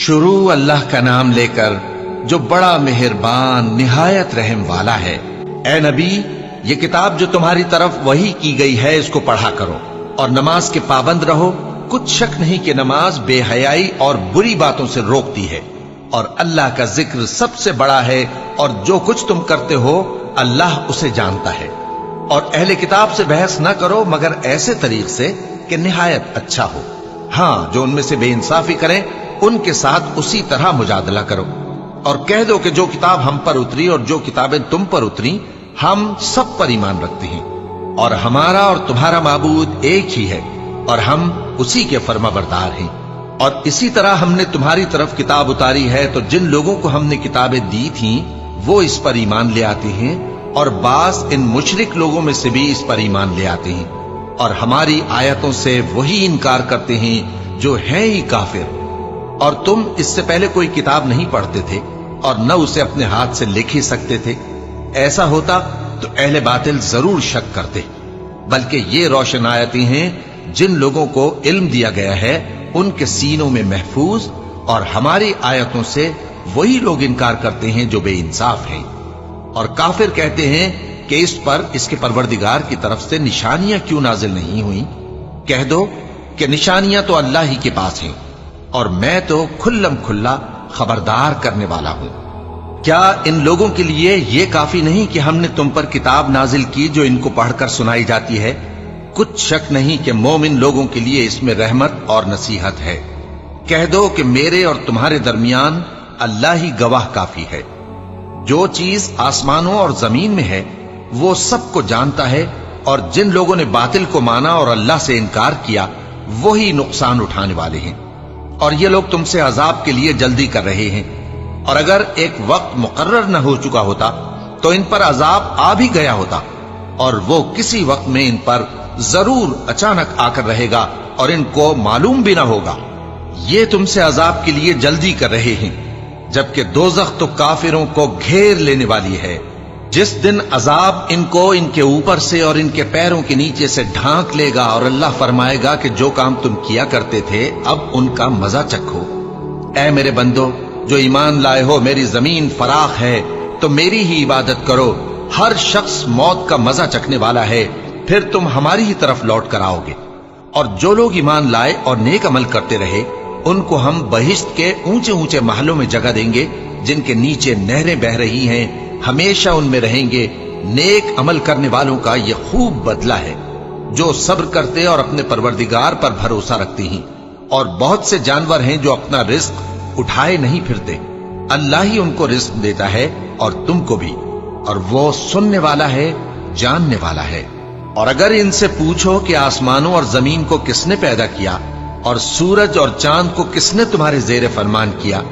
شروع اللہ کا نام لے کر جو بڑا مہربان نہایت رحم والا ہے۔ اے نبی، یہ کتاب جو تمہاری طرف وحی کی گئی ہے اس کو پڑھا کرو اور نماز کے پابند رہو۔ کچھ شک نہیں کہ نماز بے حیائی اور بری باتوں سے روکتی ہے، اور اللہ کا ذکر سب سے بڑا ہے، اور جو کچھ تم کرتے ہو اللہ اسے جانتا ہے۔ اور اہل کتاب سے بحث نہ کرو مگر ایسے طریق سے کہ نہایت اچھا ہو۔ ہاں، جو ان میں سے بے انصافی کریں ان کے ساتھ اسی طرح مجادلہ کرو، اور کہہ دو کہ جو کتاب ہم پر اتری اور جو کتابیں تم پر اتری ہم سب پر ایمان رکھتے ہیں، اور ہمارا اور تمہارا معبود ایک ہی ہے، اور ہم اسی کے فرما بردار ہیں۔ اور اسی طرح ہم نے تمہاری طرف کتاب اتاری ہے تو جن لوگوں کو ہم نے کتابیں دی تھیں وہ اس پر ایمان لے آتے ہیں، اور بعض ان مشرک لوگوں میں سے بھی اس پر ایمان لے آتے ہیں، اور ہماری آیتوں سے وہی انکار کرتے ہیں جو ہیں ہی کافر۔ اور تم اس سے پہلے کوئی کتاب نہیں پڑھتے تھے اور نہ اسے اپنے ہاتھ سے لکھ ہی سکتے تھے۔ ایسا ہوتا تو اہل باطل ضرور شک کرتے، بلکہ یہ روشن آیتیں ہیں جن لوگوں کو علم دیا گیا ہے ان کے سینوں میں محفوظ، اور ہماری آیتوں سے وہی لوگ انکار کرتے ہیں جو بے انصاف ہیں۔ اور کافر کہتے ہیں کہ اس پر اس کے پروردگار کی طرف سے نشانیاں کیوں نازل نہیں ہوئیں؟ کہہ دو کہ نشانیاں تو اللہ ہی کے پاس ہیں، اور میں تو کھلم کھلا خبردار کرنے والا ہوں۔ کیا ان لوگوں کے لیے یہ کافی نہیں کہ ہم نے تم پر کتاب نازل کی جو ان کو پڑھ کر سنائی جاتی ہے؟ کچھ شک نہیں کہ مومن لوگوں کے لیے اس میں رحمت اور نصیحت ہے۔ کہہ دو کہ میرے اور تمہارے درمیان اللہ ہی گواہ کافی ہے۔ جو چیز آسمانوں اور زمین میں ہے وہ سب کو جانتا ہے، اور جن لوگوں نے باطل کو مانا اور اللہ سے انکار کیا وہی نقصان اٹھانے والے ہیں۔ اور یہ لوگ تم سے عذاب کے لیے جلدی کر رہے ہیں، اور اگر ایک وقت مقرر نہ ہو چکا ہوتا تو ان پر عذاب آ بھی گیا ہوتا، اور وہ کسی وقت میں ان پر ضرور اچانک آ کر رہے گا اور ان کو معلوم بھی نہ ہوگا۔ یہ تم سے عذاب کے لیے جلدی کر رہے ہیں، جبکہ دوزخ تو کافروں کو گھیر لینے والی ہے۔ جس دن عذاب ان کو ان کے اوپر سے اور ان کے پیروں کے نیچے سے ڈھانک لے گا، اور اللہ فرمائے گا کہ جو کام تم کیا کرتے تھے اب ان کا مزہ چکھو۔ اے میرے بندو جو ایمان لائے ہو، میری زمین فراخ ہے تو میری ہی عبادت کرو۔ ہر شخص موت کا مزہ چکھنے والا ہے، پھر تم ہماری ہی طرف لوٹ کر آؤ گے۔ اور جو لوگ ایمان لائے اور نیک عمل کرتے رہے ان کو ہم بہشت کے اونچے اونچے محلوں میں جگہ دیں گے جن کے نیچے نہریں بہ رہی ہیں، ہمیشہ ان میں رہیں گے۔ نیک عمل کرنے والوں کا یہ خوب بدلہ ہے جو صبر کرتے اور اپنے پروردگار پر بھروسہ رکھتے ہیں۔ اور بہت سے جانور ہیں جو اپنا رزق اٹھائے نہیں پھرتے، اللہ ہی ان کو رزق دیتا ہے اور تم کو بھی، اور وہ سننے والا ہے، جاننے والا ہے۔ اور اگر ان سے پوچھو کہ آسمانوں اور زمین کو کس نے پیدا کیا اور سورج اور چاند کو کس نے تمہارے زیر فرمان کیا،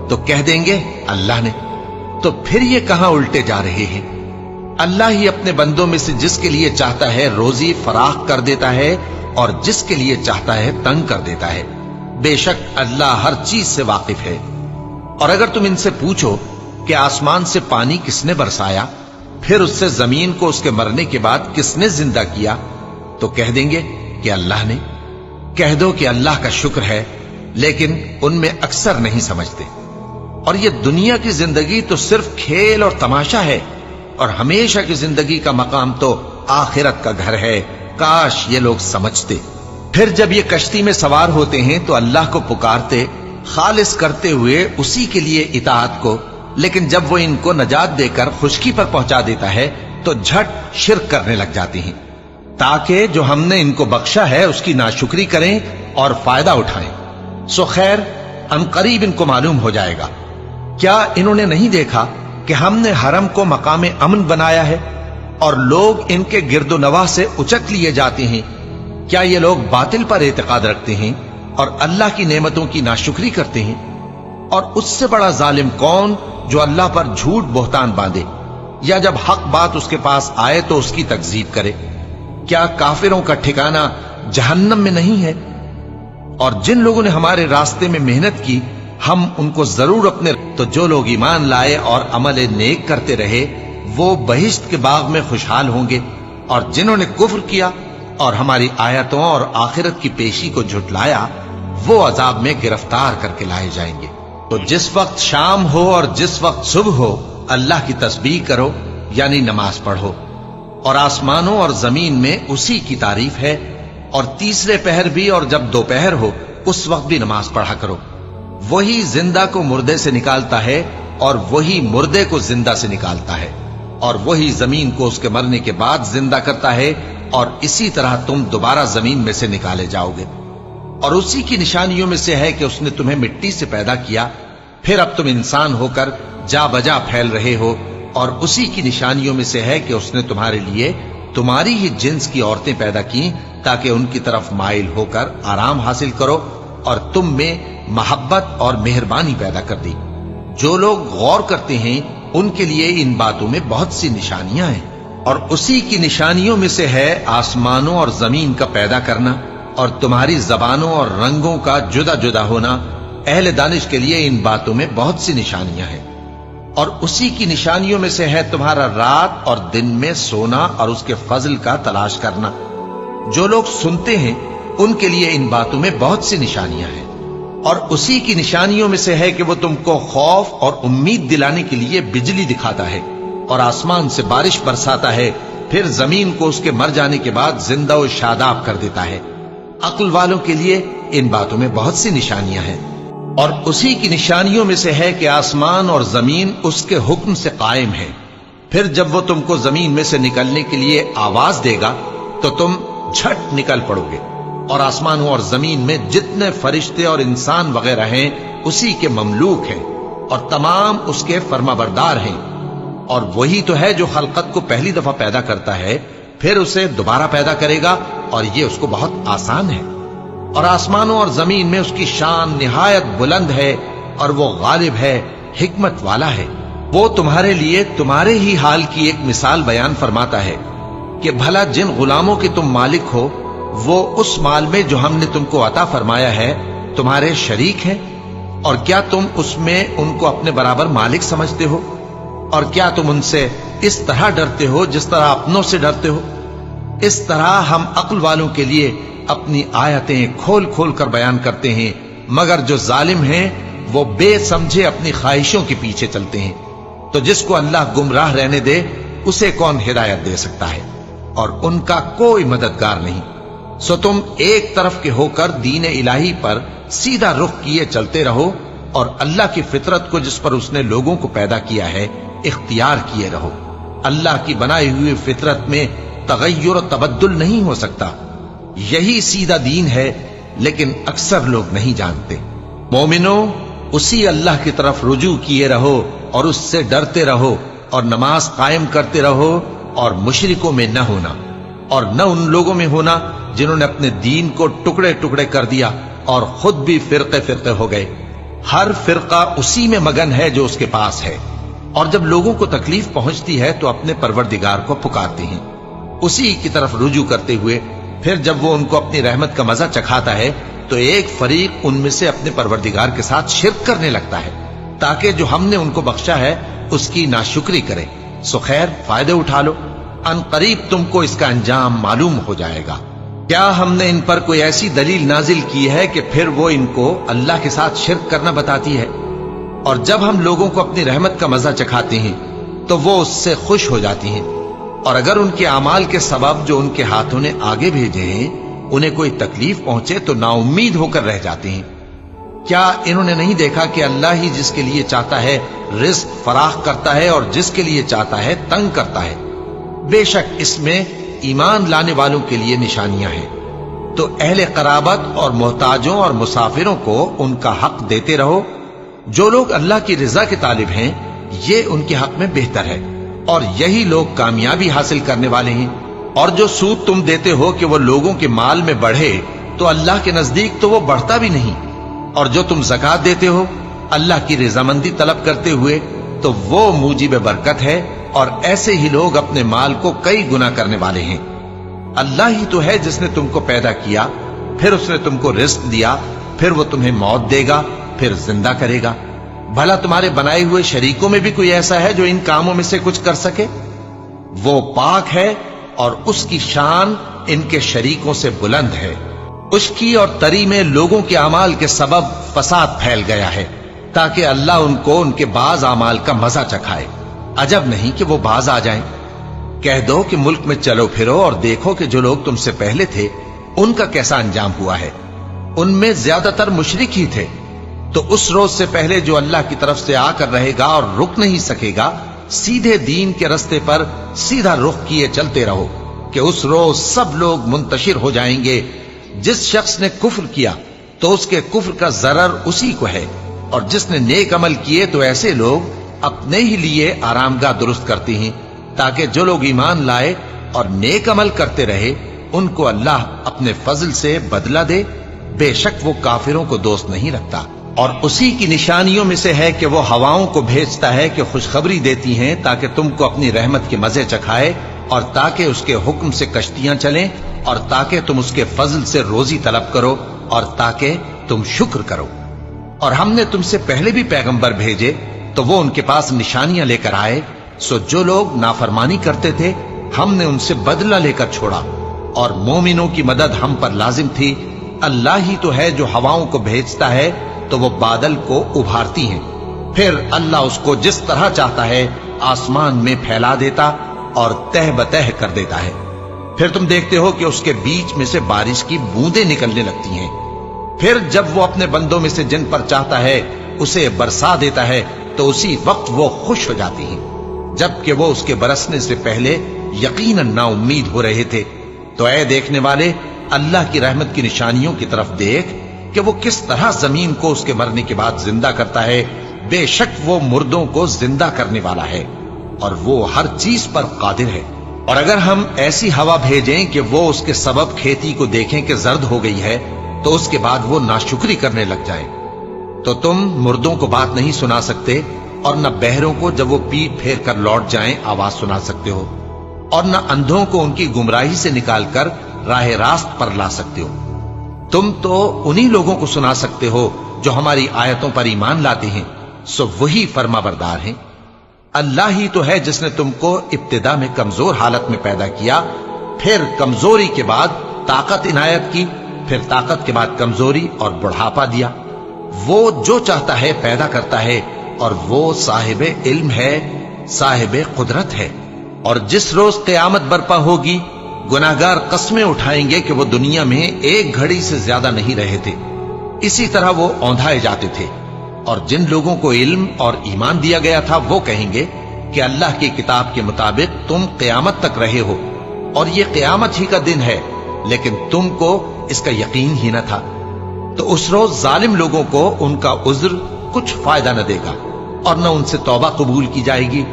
تو کہہ دیں گے اللہ نے۔ تو پھر یہ کہاں الٹے جا رہے ہیں؟ اللہ ہی اپنے بندوں میں سے جس کے لیے چاہتا ہے روزی فراخ کر دیتا ہے، اور جس کے لیے چاہتا ہے تنگ کر دیتا ہے۔ بے شک اللہ ہر چیز سے واقف ہے۔ اور اگر تم ان سے پوچھو کہ آسمان سے پانی کس نے برسایا، پھر اس سے زمین کو اس کے مرنے کے بعد کس نے زندہ کیا، تو کہہ دیں گے کہ اللہ نے۔ کہہ دو کہ اللہ کا شکر ہے، لیکن ان میں اکثر نہیں سمجھتے۔ اور یہ دنیا کی زندگی تو صرف کھیل اور تماشا ہے، اور ہمیشہ کی زندگی کا مقام تو آخرت کا گھر ہے۔ کاش یہ لوگ سمجھتے۔ پھر جب یہ کشتی میں سوار ہوتے ہیں تو اللہ کو پکارتے، خالص کرتے ہوئے اسی کے لیے اطاعت کو، لیکن جب وہ ان کو نجات دے کر خشکی پر پہنچا دیتا ہے تو جھٹ شرک کرنے لگ جاتے ہیں، تاکہ جو ہم نے ان کو بخشا ہے اس کی ناشکری کریں اور فائدہ اٹھائیں۔ سو خیر ان قریب ان کو معلوم ہو جائے گا۔ کیا انہوں نے نہیں دیکھا کہ ہم نے حرم کو مقام امن بنایا ہے اور لوگ ان کے گرد و نواح سے اچک لیے جاتے ہیں؟ کیا یہ لوگ باطل پر اعتقاد رکھتے ہیں اور اللہ کی نعمتوں کی ناشکری کرتے ہیں؟ اور اس سے بڑا ظالم کون جو اللہ پر جھوٹ بہتان باندھے، یا جب حق بات اس کے پاس آئے تو اس کی تکذیب کرے؟ کیا کافروں کا ٹھکانہ جہنم میں نہیں ہے؟ اور جن لوگوں نے ہمارے راستے میں محنت کی ہم ان کو ضرور اپنے، تو جو لوگ ایمان لائے اور عمل نیک کرتے رہے وہ بہشت کے باغ میں خوشحال ہوں گے، اور جنہوں نے کفر کیا اور ہماری آیتوں اور آخرت کی پیشی کو جھٹلایا وہ عذاب میں گرفتار کر کے لائے جائیں گے۔ تو جس وقت شام ہو اور جس وقت صبح ہو اللہ کی تسبیح کرو یعنی نماز پڑھو، اور آسمانوں اور زمین میں اسی کی تعریف ہے، اور تیسرے پہر بھی اور جب دوپہر ہو اس وقت بھی نماز پڑھا کرو۔ وہی زندہ کو مردے سے نکالتا ہے اور وہی مردے کو زندہ سے نکالتا ہے، اور وہی زمین کو اس کے مرنے کے بعد زندہ کرتا ہے، اور اسی طرح تم دوبارہ زمین میں سے نکالے جاؤ گے۔ اور اسی کی نشانیوں میں سے ہے کہ اس نے تمہیں مٹی سے پیدا کیا، پھر اب تم انسان ہو کر جا بجا پھیل رہے ہو، اور اسی کی نشانیوں میں سے ہے کہ اس نے تمہارے لیے تمہاری ہی جنس کی عورتیں پیدا کی تاکہ ان کی طرف مائل ہو کر آرام حاصل کرو، اور تم میں محبت اور مہربانی پیدا کر دی۔ جو لوگ غور کرتے ہیں ان کے لیے ان باتوں میں بہت سی نشانیاں ہیں۔ اور اسی کی نشانیوں میں سے ہے آسمانوں اور زمین کا پیدا کرنا، اور تمہاری زبانوں اور رنگوں کا جدا جدا ہونا۔ اہل دانش کے لیے ان باتوں میں بہت سی نشانیاں ہیں۔ اور اسی کی نشانیوں میں سے ہے تمہارا رات اور دن میں سونا اور اس کے فضل کا تلاش کرنا۔ جو لوگ سنتے ہیں ان کے لیے ان باتوں میں بہت سی نشانیاں ہیں۔ اور اسی کی نشانیوں میں سے ہے کہ وہ تم کو خوف اور امید دلانے کے لیے بجلی دکھاتا ہے، اور آسمان سے بارش برساتا ہے، پھر زمین کو اس کے مر جانے کے بعد زندہ و شاداب کر دیتا ہے۔ عقل والوں کے لیے ان باتوں میں بہت سی نشانیاں ہیں۔ اور اسی کی نشانیوں میں سے ہے کہ آسمان اور زمین اس کے حکم سے قائم ہے، پھر جب وہ تم کو زمین میں سے نکلنے کے لیے آواز دے گا تو تم جھٹ نکل پڑو گے۔ اور آسمانوں اور زمین میں جتنے فرشتے اور انسان وغیرہ ہیں اسی کے مملوک ہیں، اور تمام اس کے فرما بردار ہیں۔ اور وہی تو ہے جو خلقت کو پہلی دفعہ پیدا کرتا ہے، پھر اسے دوبارہ پیدا کرے گا، اور یہ اس کو بہت آسان ہے۔ اور آسمانوں اور زمین میں اس کی شان نہایت بلند ہے، اور وہ غالب ہے، حکمت والا ہے۔ وہ تمہارے لیے تمہارے ہی حال کی ایک مثال بیان فرماتا ہے کہ بھلا جن غلاموں کے تم مالک ہو وہ اس مال میں جو ہم نے تم کو عطا فرمایا ہے تمہارے شریک ہیں، اور کیا تم اس میں ان کو اپنے برابر مالک سمجھتے ہو؟ اور کیا تم ان سے اس طرح ڈرتے ہو جس طرح اپنوں سے ڈرتے ہو؟ اس طرح ہم عقل والوں کے لیے اپنی آیتیں کھول کھول کر بیان کرتے ہیں، مگر جو ظالم ہیں وہ بے سمجھے اپنی خواہشوں کے پیچھے چلتے ہیں۔ تو جس کو اللہ گمراہ رہنے دے اسے کون ہدایت دے سکتا ہے؟ اور ان کا کوئی مددگار نہیں۔ سو تم ایک طرف کے ہو کر دین الہی پر سیدھا رخ کیے چلتے رہو، اور اللہ کی فطرت کو جس پر اس نے لوگوں کو پیدا کیا ہے اختیار کیے رہو۔ اللہ کی بنائی ہوئی فطرت میں تغیر و تبدل نہیں ہو سکتا۔ یہی سیدھا دین ہے، لیکن اکثر لوگ نہیں جانتے۔ مومنو، اسی اللہ کی طرف رجوع کیے رہو اور اس سے ڈرتے رہو، اور نماز قائم کرتے رہو، اور مشرکوں میں نہ ہونا، اور نہ ان لوگوں میں ہونا جنہوں نے اپنے دین کو ٹکڑے ٹکڑے کر دیا اور خود بھی فرقے فرقے ہو گئے۔ ہر فرقہ اسی میں مگن ہے جو اس کے پاس ہے، اور جب لوگوں کو تکلیف پہنچتی ہے تو اپنے پروردگار کو پکارتے ہیں، اسی کی طرف رجوع کرتے ہوئے۔ پھر جب وہ ان کو اپنی رحمت کا مزہ چکھاتا ہے تو ایک فریق ان میں سے اپنے پروردگار کے ساتھ شرک کرنے لگتا ہے تاکہ جو ہم نے ان کو بخشا ہے اس کی ناشکری کرے۔ سو خیر، فائدے اٹھا لو، ان قریب تم کو اس کا انجام معلوم ہو جائے گا۔ کیا ہم نے ان پر کوئی ایسی دلیل نازل کی ہے کہ پھر وہ ان کو اللہ کے ساتھ شرک کرنا بتاتی ہے؟ اور جب ہم لوگوں کو اپنی رحمت کا مزہ چکھاتے ہیں تو وہ اس سے خوش ہو جاتی ہیں، اور اگر ان کے اعمال کے سبب جو ان کے ہاتھوں نے آگے بھیجے ہیں انہیں کوئی تکلیف پہنچے تو نا امید ہو کر رہ جاتے ہیں۔ کیا انہوں نے نہیں دیکھا کہ اللہ ہی جس کے لیے چاہتا ہے رزق فراخ کرتا ہے اور جس کے لیے چاہتا ہے تنگ کرتا ہے؟ بے شک اس میں ایمان لانے والوں کے لیے نشانیاں ہیں۔ تو اہل قرابت اور محتاجوں اور مسافروں کو ان کا حق دیتے رہو۔ جو لوگ اللہ کی رضا کے طالب ہیں یہ ان کے حق میں بہتر ہے، اور یہی لوگ کامیابی حاصل کرنے والے ہیں۔ اور جو سود تم دیتے ہو کہ وہ لوگوں کے مال میں بڑھے تو اللہ کے نزدیک تو وہ بڑھتا بھی نہیں، اور جو تم زکوٰۃ دیتے ہو اللہ کی رضامندی طلب کرتے ہوئے تو وہ موجب برکت ہے، اور ایسے ہی لوگ اپنے مال کو کئی گنا کرنے والے ہیں۔ اللہ ہی تو ہے جس نے تم کو پیدا کیا، پھر اس نے تم کو رزق دیا، پھر وہ تمہیں موت دے گا، پھر زندہ کرے گا۔ بھلا تمہارے بنائے ہوئے شریکوں میں بھی کوئی ایسا ہے جو ان کاموں میں سے کچھ کر سکے؟ وہ پاک ہے اور اس کی شان ان کے شریکوں سے بلند ہے۔ خشکی اور تری میں لوگوں کے اعمال کے سبب فساد پھیل گیا ہے، تاکہ اللہ ان کو ان کے بعض اعمال کا مزہ چکھائے۔ عجب نہیں کہ وہ باز آ جائیں۔ کہہ دو کہ ملک میں چلو پھرو اور دیکھو کہ جو لوگ تم سے پہلے تھے ان کا کیسا انجام ہوا ہے۔ ان میں زیادہ تر مشرک ہی تھے۔ تو اس روز سے پہلے جو اللہ کی طرف سے آ کر رہے گا اور رک نہیں سکے گا، سیدھے دین کے رستے پر سیدھا رخ کیے چلتے رہو کہ اس روز سب لوگ منتشر ہو جائیں گے۔ جس شخص نے کفر کیا تو اس کے کفر کا ضرر اسی کو ہے، اور جس نے نیک عمل کیے تو ایسے لوگ اپنے ہی لیے آرامگاہ درست کرتے ہیں، تاکہ جو لوگ ایمان لائے اور نیک عمل کرتے رہے ان کو اللہ اپنے فضل سے بدلہ دے۔ بے شک وہ کافروں کو دوست نہیں رکھتا۔ اور اسی کی نشانیوں میں سے ہے کہ وہ ہواؤں کو بھیجتا ہے کہ خوشخبری دیتی ہیں تاکہ تم کو اپنی رحمت کے مزے چکھائے، اور تاکہ اس کے حکم سے کشتیاں چلیں، اور تاکہ تم اس کے فضل سے روزی طلب کرو، اور تاکہ تم شکر کرو۔ اور ہم نے تم سے پہلے بھی پیغمبر بھیجے تو وہ ان کے پاس نشانیاں لے کر آئے، سو جو لوگ نافرمانی کرتے تھے ہم نے ان سے بدلہ لے کر چھوڑا، اور مومنوں کی مدد ہم پر لازم تھی۔ اللہ ہی تو ہے جو ہواؤں کو بھیجتا ہے تو وہ بادل کو ابھارتی ہیں، پھر اللہ اس کو جس طرح چاہتا ہے آسمان میں پھیلا دیتا اور تہ بتہ کر دیتا ہے۔ پھر تم دیکھتے ہو کہ اس کے بیچ میں سے بارش کی بوندیں نکلنے لگتی ہیں، پھر جب وہ اپنے بندوں میں سے جن پر چاہتا ہے اسے برسا دیتا ہے تو اسی وقت وہ خوش ہو جاتی ہیں، جبکہ وہ اس کے برسنے سے پہلے یقیناً نا امید ہو رہے تھے۔ تو اے دیکھنے والے، اللہ کی رحمت کی نشانیوں کی طرف دیکھ کہ وہ کس طرح زمین کو اس کے مرنے کے بعد زندہ کرتا ہے۔ بے شک وہ مردوں کو زندہ کرنے والا ہے اور وہ ہر چیز پر قادر ہے۔ اور اگر ہم ایسی ہوا بھیجیں کہ وہ اس کے سبب کھیتی کو دیکھیں کہ زرد ہو گئی ہے تو اس کے بعد وہ ناشکری کرنے لگ جائیں، تو تم مردوں کو بات نہیں سنا سکتے، اور نہ بہروں کو جب وہ پیٹ پھیر کر لوٹ جائیں آواز سنا سکتے ہو، اور نہ اندھوں کو ان کی گمراہی سے نکال کر راہ راست پر لا سکتے ہو۔ تم تو انہی لوگوں کو سنا سکتے ہو جو ہماری آیتوں پر ایمان لاتے ہیں، سو وہی فرما بردار ہیں۔ اللہ ہی تو ہے جس نے تم کو ابتدا میں کمزور حالت میں پیدا کیا، پھر کمزوری کے بعد طاقت عنایت کی، پھر طاقت کے بعد کمزوری اور بڑھاپا دیا۔ وہ جو چاہتا ہے پیدا کرتا ہے، اور وہ صاحب علم ہے، صاحب قدرت ہے۔ اور جس روز قیامت برپا ہوگی گناہگار قسمیں اٹھائیں گے کہ وہ دنیا میں ایک گھڑی سے زیادہ نہیں رہے تھے، اسی طرح وہ اوندھائے جاتے تھے۔ اور جن لوگوں کو علم اور ایمان دیا گیا تھا وہ کہیں گے کہ اللہ کی کتاب کے مطابق تم قیامت تک رہے ہو، اور یہ قیامت ہی کا دن ہے، لیکن تم کو اس کا یقین ہی نہ تھا۔ تو اس روز ظالم لوگوں کو ان کا عذر کچھ فائدہ نہ دے گا، اور نہ ان سے توبہ قبول کی جائے گی۔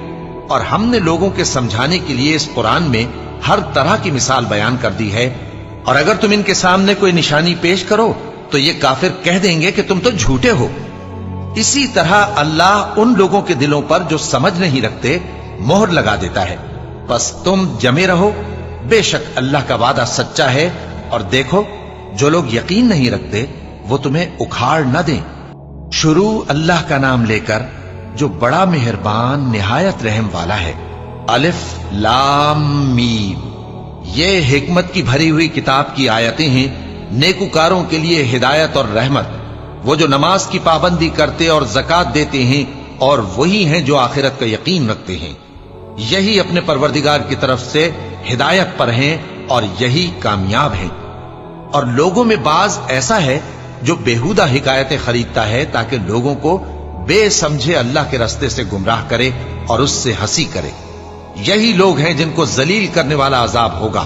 اور ہم نے لوگوں کے سمجھانے کے لیے اس قرآن میں ہر طرح کی مثال بیان کر دی ہے، اور اگر تم ان کے سامنے کوئی نشانی پیش کرو تو یہ کافر کہہ دیں گے کہ تم تو جھوٹے ہو۔ اسی طرح اللہ ان لوگوں کے دلوں پر جو سمجھ نہیں رکھتے مہر لگا دیتا ہے۔ بس تم جمے رہو، بے شک اللہ کا وعدہ سچا ہے، اور دیکھو جو لوگ یقین نہیں رکھتے وہ تمہیں اکھاڑ نہ دیں۔ شروع اللہ کا نام لے کر جو بڑا مہربان نہایت رحم والا ہے۔ الف لام میم، یہ حکمت کی بھری ہوئی کتاب کی آیتیں ہیں، نیکوکاروں کے لیے ہدایت اور رحمت، وہ جو نماز کی پابندی کرتے اور زکوٰۃ دیتے ہیں، اور وہی ہیں جو آخرت کا یقین رکھتے ہیں، یہی اپنے پروردگار کی طرف سے ہدایت پر ہیں اور یہی کامیاب ہیں۔ اور لوگوں میں بعض ایسا ہے جو بیہودہ حکایتیں خریدتا ہے تاکہ لوگوں کو بے سمجھے اللہ کے رستے سے گمراہ کرے اور اس سے ہنسی کرے۔ یہی لوگ ہیں جن کو ذلیل کرنے والا عذاب ہوگا،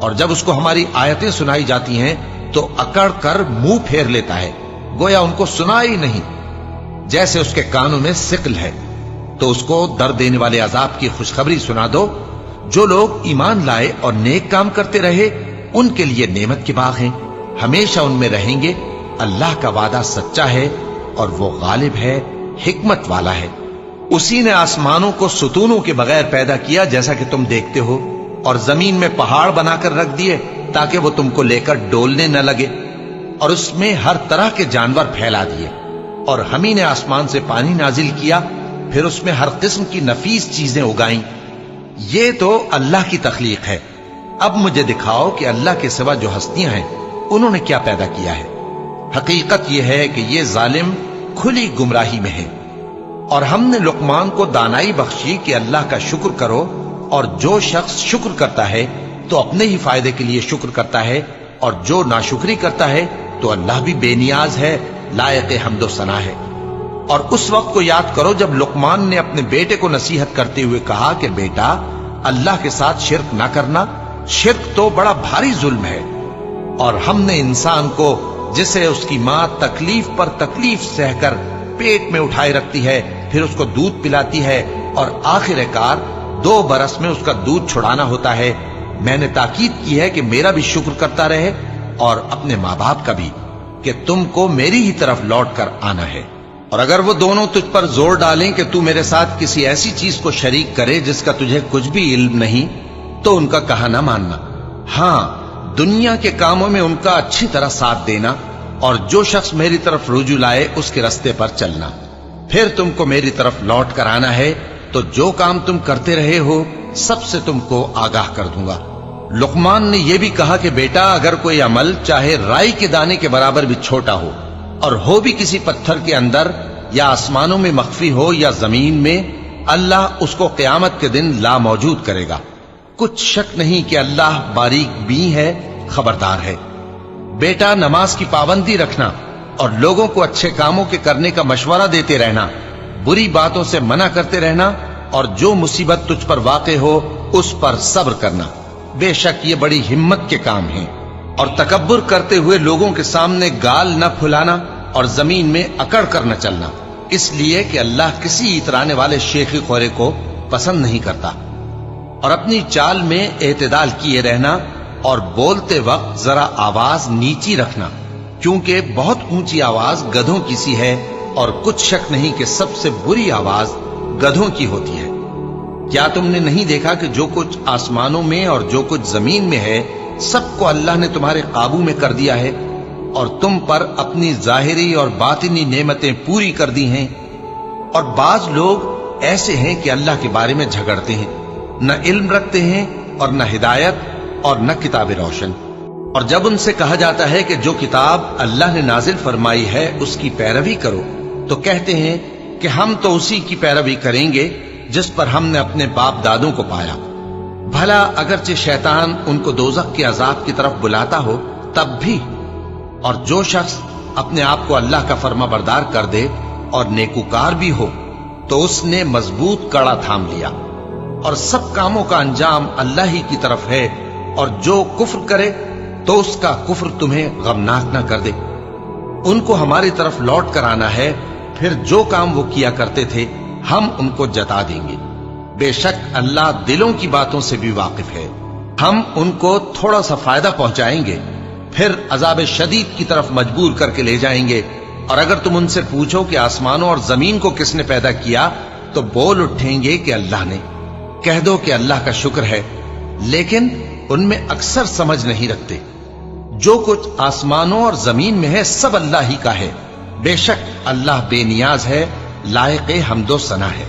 اور جب اس کو ہماری آیتیں سنائی جاتی ہیں تو اکڑ کر منہ پھیر لیتا ہے، گویا ان کو سنا ہی نہیں، جیسے اس کے کانوں میں ثقل ہے۔ تو اس کو درد دینے والے عذاب کی خوشخبری سنا دو۔ جو لوگ ایمان لائے اور نیک کام کرتے رہے ان کے لیے نعمت کے باغ ہیں، ہمیشہ ان میں رہیں گے۔ اللہ کا وعدہ سچا ہے اور وہ غالب ہے، حکمت والا ہے۔ اسی نے آسمانوں کو ستونوں کے بغیر پیدا کیا جیسا کہ تم دیکھتے ہو، اور زمین میں پہاڑ بنا کر رکھ دیے تاکہ وہ تم کو لے کر ڈولنے نہ لگے، اور اس میں ہر طرح کے جانور پھیلا دیے۔ اور ہم ہی نے آسمان سے پانی نازل کیا، پھر اس میں ہر قسم کی نفیس چیزیں اگائیں۔ یہ تو اللہ کی تخلیق ہے۔ اب مجھے دکھاؤ کہ اللہ کے سوا جو ہستیاں ہیں انہوں نے کیا پیدا کیا ہے۔ حقیقت یہ ہے کہ یہ ظالم کھلی گمراہی میں ہیں۔ اور ہم نے لقمان کو دانائی بخشی کہ اللہ کا شکر کرو، اور جو شخص شکر کرتا ہے تو اپنے ہی فائدے کے لیے شکر کرتا ہے، اور جو ناشکری کرتا ہے تو اللہ بھی بے نیاز ہے، لائق حمد و ثنا ہے۔ اور اس وقت کو یاد کرو جب لقمان نے اپنے بیٹے کو نصیحت کرتے ہوئے کہا کہ بیٹا، اللہ کے ساتھ شرک نہ کرنا، شرک تو بڑا بھاری ظلم ہے۔ اور ہم نے انسان کو، جسے اس کی ماں تکلیف پر تکلیف سہ کر پیٹ میں اٹھائے رکھتی ہے، پھر اس کو دودھ پلاتی ہے، اور آخر کار 2 برس میں اس کا دودھ چھڑانا ہوتا ہے، میں نے تاکید کی ہے کہ میرا بھی شکر کرتا رہے اور اپنے ماں باپ کا بھی، کہ تم کو میری ہی طرف لوٹ کر آنا ہے۔ اور اگر وہ دونوں تجھ پر زور ڈالیں کہ تو میرے ساتھ کسی ایسی چیز کو شریک کرے جس کا تجھے کچھ بھی علم نہیں، تو ان کا کہا نہ ماننا، ہاں دنیا کے کاموں میں ان کا اچھی طرح ساتھ دینا، اور جو شخص میری طرف رجوع لائے اس کے رستے پر چلنا، پھر تم کو میری طرف لوٹ کر آنا ہے، تو جو کام تم کرتے رہے ہو سب سے تم کو آگاہ کر دوں گا۔ لقمان نے یہ بھی کہا کہ بیٹا، اگر کوئی عمل چاہے رائی کے دانے کے برابر بھی چھوٹا ہو، اور ہو بھی کسی پتھر کے اندر یا آسمانوں میں مخفی ہو یا زمین میں، اللہ اس کو قیامت کے دن لا موجود کرے گا۔ کچھ شک نہیں کہ اللہ باریک بین ہے، خبردار ہے۔ بیٹا، نماز کی پابندی رکھنا اور لوگوں کو اچھے کاموں کے کرنے کا مشورہ دیتے رہنا، بری باتوں سے منع کرتے رہنا، اور جو مصیبت تجھ پر واقع ہو اس پر صبر کرنا، بے شک یہ بڑی ہمت کے کام ہیں۔ اور تکبر کرتے ہوئے لوگوں کے سامنے گال نہ پھلانا اور زمین میں اکڑ کر نہ چلنا، اس لیے کہ اللہ کسی اترانے والے شیخی خورے کو پسند نہیں کرتا۔ اور اپنی چال میں اعتدال کیے رہنا، اور بولتے وقت ذرا آواز نیچی رکھنا، کیونکہ بہت اونچی آواز گدھوں کی سی ہے، اور کچھ شک نہیں کہ سب سے بری آواز گدھوں کی ہوتی ہے۔ کیا تم نے نہیں دیکھا کہ جو کچھ آسمانوں میں اور جو کچھ زمین میں ہے سب کو اللہ نے تمہارے قابو میں کر دیا ہے، اور تم پر اپنی ظاہری اور باطنی نعمتیں پوری کر دی ہیں؟ اور بعض لوگ ایسے ہیں کہ اللہ کے بارے میں جھگڑتے ہیں، نہ علم رکھتے ہیں اور نہ ہدایت اور نہ کتاب روشن۔ اور جب ان سے کہا جاتا ہے کہ جو کتاب اللہ نے نازل فرمائی ہے اس کی پیروی کرو، تو کہتے ہیں کہ ہم تو اسی کی پیروی کریں گے جس پر ہم نے اپنے باپ دادوں کو پایا۔ بھلا اگرچہ شیطان ان کو دوزخ کے عذاب کی طرف بلاتا ہو تب بھی۔ اور جو شخص اپنے آپ کو اللہ کا فرما بردار کر دے اور نیکوکار بھی ہو، تو اس نے مضبوط کڑا تھام لیا، اور سب کاموں کا انجام اللہ ہی کی طرف ہے۔ اور جو کفر کرے تو اس کا کفر تمہیں غمناک نہ کر دے۔ ان کو ہماری طرف لوٹ کر آنا ہے، پھر جو کام وہ کیا کرتے تھے ہم ان کو جتا دیں گے۔ بے شک اللہ دلوں کی باتوں سے بھی واقف ہے۔ ہم ان کو تھوڑا سا فائدہ پہنچائیں گے، پھر عذاب شدید کی طرف مجبور کر کے لے جائیں گے۔ اور اگر تم ان سے پوچھو کہ آسمانوں اور زمین کو کس نے پیدا کیا، تو بول اٹھیں گے کہ اللہ نے۔ کہہ دو کہ اللہ کا شکر ہے، لیکن ان میں اکثر سمجھ نہیں رکھتے۔ جو کچھ آسمانوں اور زمین میں ہے سب اللہ ہی کا ہے، بے شک اللہ بے نیاز ہے، لائق حمد و ثنا ہے۔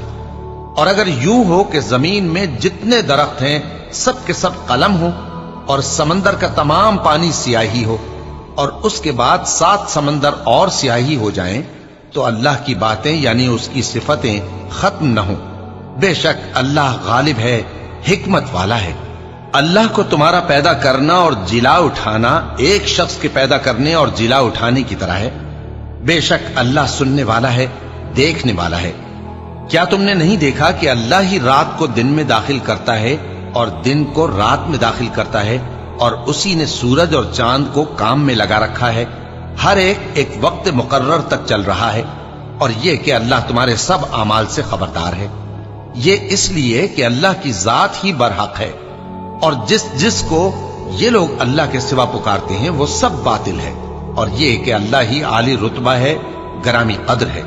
اور اگر یوں ہو کہ زمین میں جتنے درخت ہیں سب کے سب قلم ہو، اور سمندر کا تمام پانی سیاہی ہو، اور اس کے بعد 7 سمندر اور سیاہی ہو جائیں، تو اللہ کی باتیں یعنی اس کی صفتیں ختم نہ ہوں۔ بے شک اللہ غالب ہے، حکمت والا ہے۔ اللہ کو تمہارا پیدا کرنا اور جلا اٹھانا ایک شخص کے پیدا کرنے اور جلا اٹھانے کی طرح ہے۔ بے شک اللہ سننے والا ہے، دیکھنے والا ہے۔ کیا تم نے نہیں دیکھا کہ اللہ ہی رات کو دن میں داخل کرتا ہے اور دن کو رات میں داخل کرتا ہے، اور اسی نے سورج اور چاند کو کام میں لگا رکھا ہے، ہر ایک وقت مقرر تک چل رہا ہے۔ اور یہ کہ اللہ تمہارے سب اعمال سے خبردار ہے۔ یہ اس لیے کہ اللہ کی ذات ہی برحق ہے، اور جس کو یہ لوگ اللہ کے سوا پکارتے ہیں وہ سب باطل ہے، اور یہ کہ اللہ ہی عالی رتبہ ہے، گرامی قدر ہے۔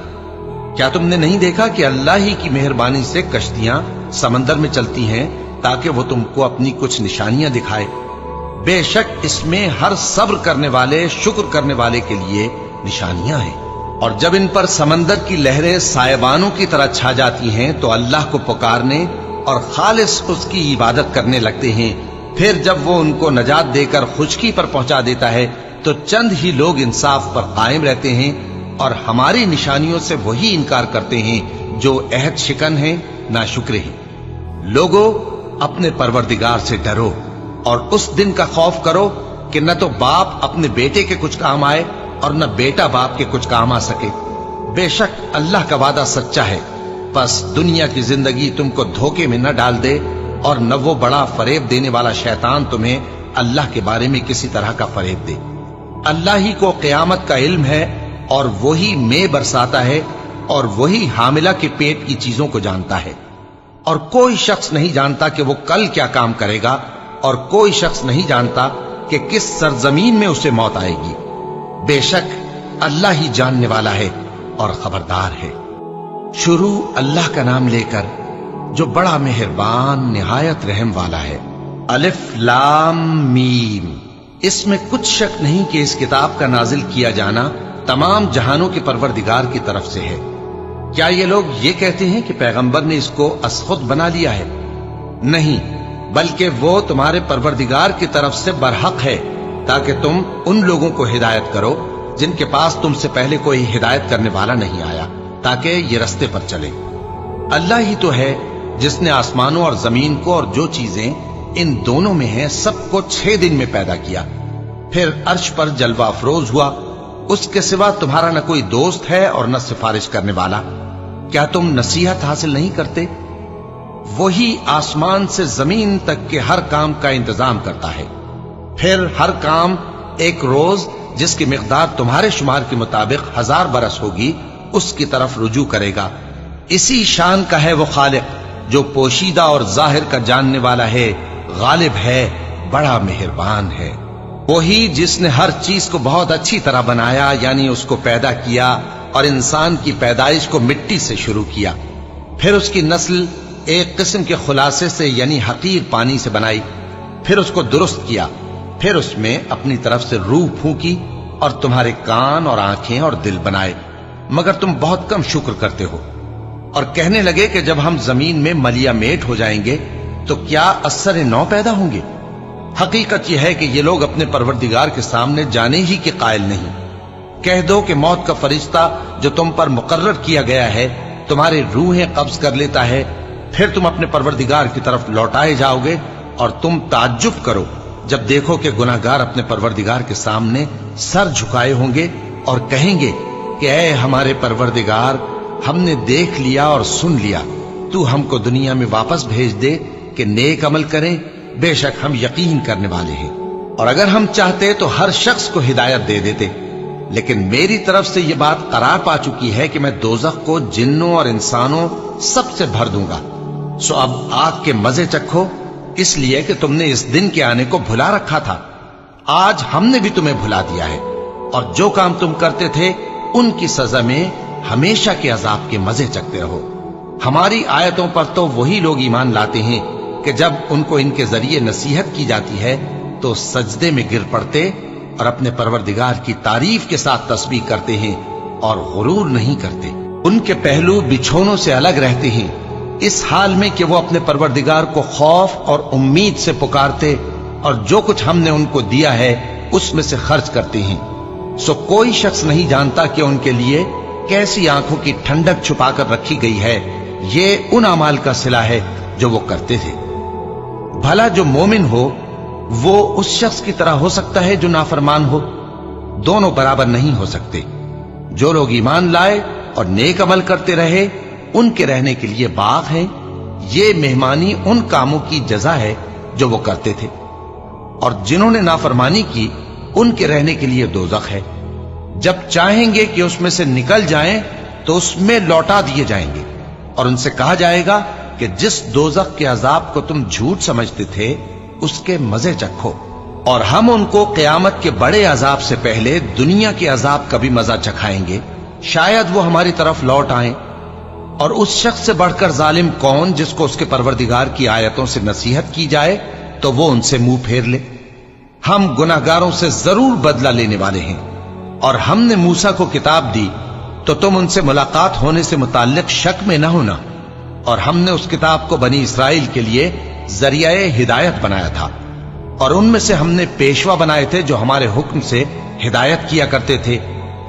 کیا تم نے نہیں دیکھا کہ اللہ ہی کی مہربانی سے کشتیاں سمندر میں چلتی ہیں تاکہ وہ تم کو اپنی کچھ نشانیاں دکھائے؟ بے شک اس میں ہر صبر کرنے والے، شکر کرنے والے کے لیے نشانیاں ہیں۔ اور جب ان پر سمندر کی لہریں سائبانوں کی طرح چھا جاتی ہیں تو اللہ کو پکارنے اور خالص اس کی عبادت کرنے لگتے ہیں، پھر جب وہ ان کو نجات دے کر خشکی پر پہنچا دیتا ہے تو چند ہی لوگ انصاف پر قائم رہتے ہیں، اور ہماری نشانیوں سے وہی انکار کرتے ہیں جو عہد شکن ہیں، ناشکرے ہیں۔ لوگو، اپنے پروردگار سے ڈرو اور اس دن کا خوف کرو کہ نہ تو باپ اپنے بیٹے کے کچھ کام آئے اور نہ بیٹا باپ کے کچھ کام آ سکے۔ بے شک اللہ کا وعدہ سچا ہے، پس دنیا کی زندگی تم کو دھوکے میں نہ ڈال دے اور نہ وہ بڑا فریب دینے والا شیطان تمہیں اللہ کے بارے میں کسی طرح کا فریب دے۔ اللہ ہی کو قیامت کا علم ہے اور وہی مے برساتا ہے اور وہی حاملہ کے پیٹ کی چیزوں کو جانتا ہے، اور کوئی شخص نہیں جانتا کہ وہ کل کیا کام کرے گا، اور کوئی شخص نہیں جانتا کہ کس سرزمین میں اسے موت آئے گی۔ بے شک اللہ ہی جاننے والا ہے اور خبردار ہے۔ شروع اللہ کا نام لے کر جو بڑا مہربان نہایت رحم والا ہے۔ الف لام میم۔ اس میں کچھ شک نہیں کہ اس کتاب کا نازل کیا جانا تمام جہانوں کے پروردگار کی طرف سے ہے۔ کیا یہ لوگ یہ کہتے ہیں کہ پیغمبر نے اس کو از خود بنا لیا ہے؟ نہیں، بلکہ وہ تمہارے پروردگار کی طرف سے برحق ہے، تاکہ تم ان لوگوں کو ہدایت کرو جن کے پاس تم سے پہلے کوئی ہدایت کرنے والا نہیں آیا، تاکہ یہ رستے پر چلے۔ اللہ ہی تو ہے جس نے آسمانوں اور زمین کو اور جو چیزیں ان دونوں میں ہیں سب کو 6 دن میں پیدا کیا، پھر عرش پر جلوہ افروز ہوا۔ اس کے سوا تمہارا نہ کوئی دوست ہے اور نہ سفارش کرنے والا۔ کیا تم نصیحت حاصل نہیں کرتے؟ وہی آسمان سے زمین تک کے ہر کام کا انتظام کرتا ہے، پھر ہر کام ایک روز جس کی مقدار تمہارے شمار کے مطابق 1000 برس ہوگی اس کی طرف رجوع کرے گا۔ اسی شان کا ہے وہ خالق جو پوشیدہ اور ظاہر کا جاننے والا ہے، غالب ہے، بڑا مہربان ہے۔ وہی جس نے ہر چیز کو بہت اچھی طرح بنایا، یعنی اس کو پیدا کیا اور انسان کی پیدائش کو مٹی سے شروع کیا، پھر اس کی نسل ایک قسم کے خلاصے سے یعنی حقیر پانی سے بنائی، پھر اس کو درست کیا، پھر اس میں اپنی طرف سے روح پھونکی اور تمہارے کان اور آنکھیں اور دل بنائے، مگر تم بہت کم شکر کرتے ہو۔ اور کہنے لگے کہ جب ہم زمین میں ملیا میٹ ہو جائیں گے تو کیا اثر نو پیدا ہوں گے؟ حقیقت یہ ہے کہ یہ لوگ اپنے پروردگار کے سامنے جانے ہی کے قائل نہیں۔ کہہ دو کہ موت کا فرشتہ جو تم پر مقرر کیا گیا ہے تمہاری روحیں قبض کر لیتا ہے، پھر تم اپنے پروردگار کی طرف لوٹائے جاؤ گے، اور تم تعجب کرو جب دیکھو کہ گناہگار اپنے پروردگار کے سامنے سر جھکائے ہوں گے اور کہیں گے کہ اے ہمارے پروردگار، ہم نے دیکھ لیا اور سن لیا، تو ہم کو دنیا میں واپس بھیج دے کہ نیک عمل کریں، بے شک ہم یقین کرنے والے ہیں۔ اور اگر ہم چاہتے تو ہر شخص کو ہدایت دے دیتے، لیکن میری طرف سے یہ بات قرار پا چکی ہے کہ میں دوزخ کو جنوں اور انسانوں سب سے بھر دوں گا، سو اب آگ کے مزے چکھو، اس لیے کہ تم نے اس دن کے آنے کو بھلا رکھا تھا۔ آج ہم نے بھی تمہیں بھلا دیا ہے، اور جو کام تم کرتے تھے ان کی سزا میں ہمیشہ کے عذاب کے مزے چکتے رہو۔ ہماری آیتوں پر تو وہی لوگ ایمان لاتے ہیں کہ جب ان کو ان کے ذریعے نصیحت کی جاتی ہے تو سجدے میں گر پڑتے اور اپنے پروردگار کی تعریف کے ساتھ تسبیح کرتے ہیں اور غرور نہیں کرتے۔ ان کے پہلو بچھونوں سے الگ رہتے ہیں، اس حال میں کہ وہ اپنے پروردگار کو خوف اور امید سے پکارتے اور جو کچھ ہم نے ان کو دیا ہے اس میں سے خرچ کرتے ہیں۔ سو کوئی شخص نہیں جانتا کہ ان کے لیے کیسی آنکھوں کی ٹھنڈک چھپا کر رکھی گئی ہے، یہ ان اعمال کا صلہ ہے جو وہ کرتے تھے۔ بھلا جو مومن ہو وہ اس شخص کی طرح ہو سکتا ہے جو نافرمان ہو؟ دونوں برابر نہیں ہو سکتے۔ جو لوگ ایمان لائے اور نیک عمل کرتے رہے ان کے رہنے کے لیے باغ ہیں، یہ مہمانی ان کاموں کی جزا ہے جو وہ کرتے تھے، اور جنہوں نے نافرمانی کی ان کے رہنے کے لیے دوزخ ہے، جب چاہیں گے کہ اس میں سے نکل جائیں تو اس میں لوٹا دیے جائیں گے، اور ان سے کہا جائے گا کہ جس دوزخ کے عذاب کو تم جھوٹ سمجھتے تھے اس کے مزے چکھو، اور ہم ان کو قیامت کے بڑے عذاب سے پہلے دنیا کے عذاب کا بھی مزہ چکھائیں گے، شاید وہ ہماری طرف لوٹ آئیں۔ اور اس شخص سے بڑھ کر ظالم کون جس کو اس کے پروردگار کی آیتوں سے نصیحت کی جائے تو وہ ان سے منہ پھیر لے۔ ہم گناہگاروں سے ضرور بدلہ لینے والے ہیں، اور ہم نے موسیٰ کو کتاب دی تو تم ان سے ملاقات ہونے سے متعلق شک میں نہ ہونا، اور ہم نے اس کتاب کو بنی اسرائیل کے لیے ذریعہ ہدایت بنایا تھا، اور ان میں سے ہم نے پیشوا بنائے تھے جو ہمارے حکم سے ہدایت کیا کرتے تھے،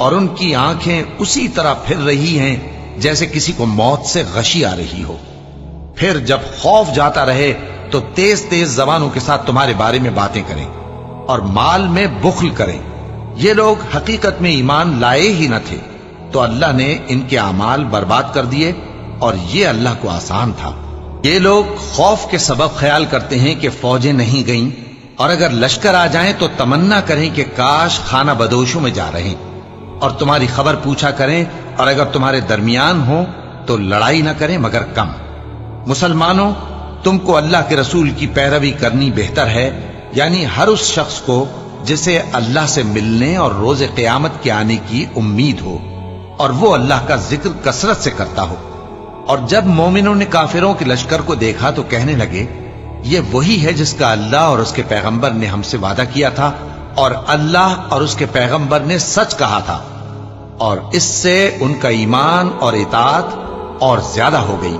اور ان کی آنکھیں اسی طرح پھر رہی ہیں جیسے کسی کو موت سے غشی آ رہی ہو۔ پھر جب خوف جاتا رہے تو تیز تیز زبانوں کے ساتھ تمہارے بارے میں باتیں کریں اور مال میں بخل کریں۔ یہ لوگ حقیقت میں ایمان لائے ہی نہ تھے، تو اللہ نے ان کے اعمال برباد کر دیے، اور یہ اللہ کو آسان تھا۔ یہ لوگ خوف کے سبب خیال کرتے ہیں کہ فوجیں نہیں گئیں، اور اگر لشکر آ جائیں تو تمنا کریں کہ کاش خانہ بدوشوں میں جا رہے، اور تمہاری خبر پوچھا کریں، اور اگر تمہارے درمیان ہو تو لڑائی نہ کریں مگر کم۔ مسلمانوں، تم کو اللہ کے رسول کی پیروی کرنی بہتر ہے، یعنی ہر اس شخص کو جسے اللہ سے ملنے اور روز قیامت کے آنے کی امید ہو، اور وہ اللہ کا ذکر کثرت سے کرتا ہو۔ اور جب مومنوں نے کافروں کے لشکر کو دیکھا تو کہنے لگے، یہ وہی ہے جس کا اللہ اور اس کے پیغمبر نے ہم سے وعدہ کیا تھا، اور اللہ اور اس کے پیغمبر نے سچ کہا تھا، اور اس سے ان کا ایمان اور اطاعت اور زیادہ ہو گئی۔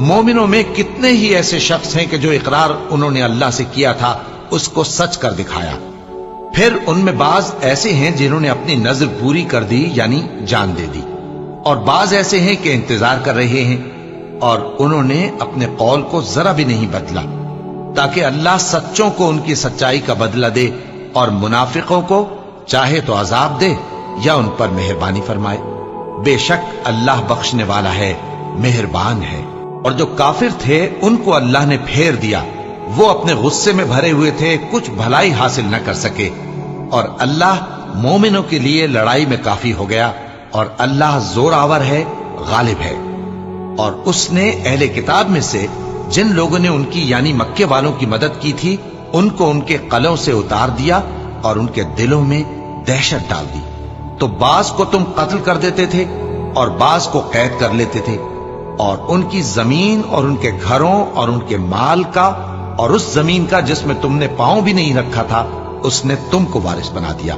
مومنوں میں کتنے ہی ایسے شخص ہیں کہ جو اقرار انہوں نے اللہ سے کیا تھا اس کو سچ کر دکھایا۔ پھر ان میں بعض ایسے ہیں جنہوں نے اپنی نظر پوری کر دی، یعنی جان دے دی، اور بعض ایسے ہیں کہ انتظار کر رہے ہیں، اور انہوں نے اپنے قول کو ذرا بھی نہیں بدلا، تاکہ اللہ سچوں کو ان کی سچائی کا بدلہ دے، اور منافقوں کو چاہے تو عذاب دے یا ان پر مہربانی فرمائے۔ بے شک اللہ بخشنے والا ہے، مہربان ہے۔ اور جو کافر تھے ان کو اللہ نے پھیر دیا، وہ اپنے غصے میں بھرے ہوئے تھے، کچھ بھلائی حاصل نہ کر سکے، اور اللہ مومنوں کے لیے لڑائی میں کافی ہو گیا، اور اللہ زور آور ہے، غالب ہے۔ اور اس نے اہل کتاب میں سے جن لوگوں نے ان کی یعنی مکے والوں کی مدد کی تھی ان کو ان کے قلعوں سے اتار دیا اور ان کے دلوں میں دہشت ڈال دی، تو بعض کو تم قتل کر دیتے تھے اور بعض کو قید کر لیتے تھے، اور ان کی زمین اور ان کے گھروں اور ان کے مال کا اور اس زمین کا جس میں تم نے پاؤں بھی نہیں رکھا تھا اس نے تم کو وارث بنا دیا،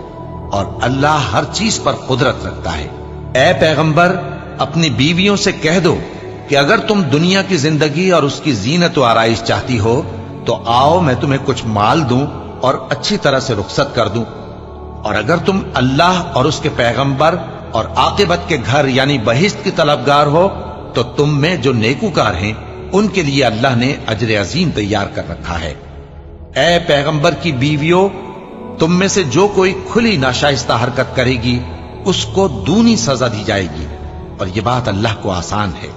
اور اللہ ہر چیز پر قدرت رکھتا ہے۔ اے پیغمبر، اپنی بیویوں سے کہہ دو کہ اگر تم دنیا کی زندگی اور اس کی زینت و آرائش چاہتی ہو تو آؤ میں تمہیں کچھ مال دوں اور اچھی طرح سے رخصت کر دوں، اور اگر تم اللہ اور اس کے پیغمبر اور عاقبت کے گھر یعنی بہشت کی طلبگار ہو تو تم میں جو نیکوکار ہیں ان کے لیے اللہ نے اجر عظیم تیار کر رکھا ہے۔ اے پیغمبر کی بیویوں، تم میں سے جو کوئی کھلی ناشائستہ حرکت کرے گی اس کو دونی سزا دی جائے گی، اور یہ بات اللہ کو آسان ہے۔